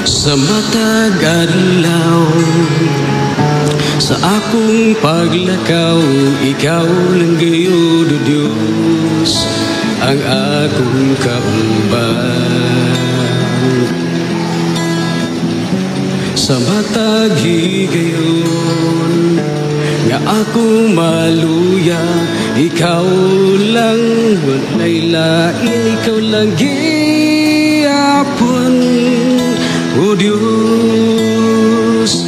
Sa matag adlaw, sa akong paglakaw, ikaw lang gayud o Diyos ang akong kauban. Sa matag higayon nga akong maluya, ikaw lang walay lain, ikaw lang gihapon o Diyos.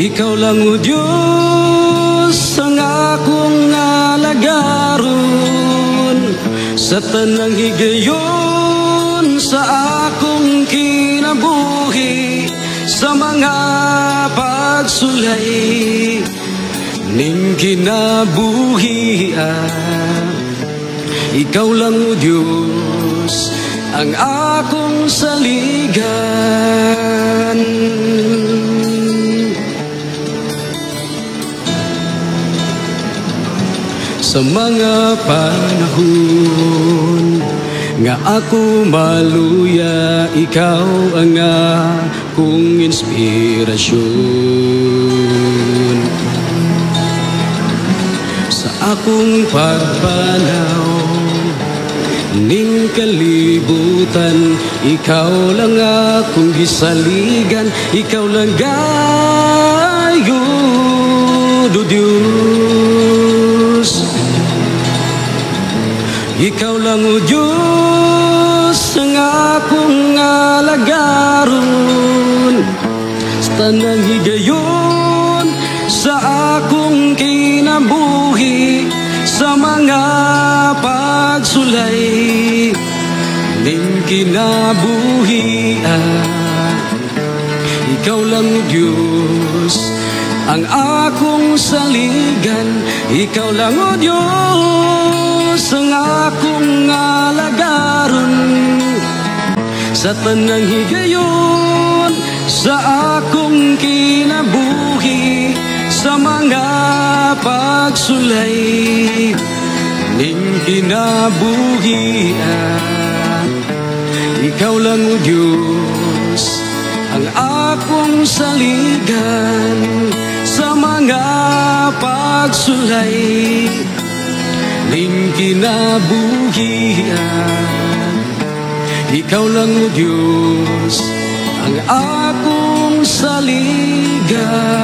Ikaw lang o Diyos ang akong alagaron, sa tanang higayon sa akong kinabuhi, sa mga pagsulay ning kinabuhian. Ikaw lang o Diyos ang akong saligan. Sa mga panahon nga ako maluya, ikaw ang akong inspirasyon. Sa akong pagpanaw ning kalibutan, ikaw lang akong gisaligan, ikaw lang gayud o Diyos. Ikaw lang o Diyos ang akong alagaron, sa tanang higayon sa akong kinabuhi, sa mga pagsulay ning kinabuhian. Ikaw lang o Diyos ang akong saligan, ikaw lang o Diyos ang akong alagaron, sa tanang higayon sa akong kinabuhi, sa mga pagsulay ning kinabuhian. Ikaw lang o Diyos ang akong saligan, sa mga pagsulay ning kinabuhian. Ikaw lang o Diyos ang akong saligan.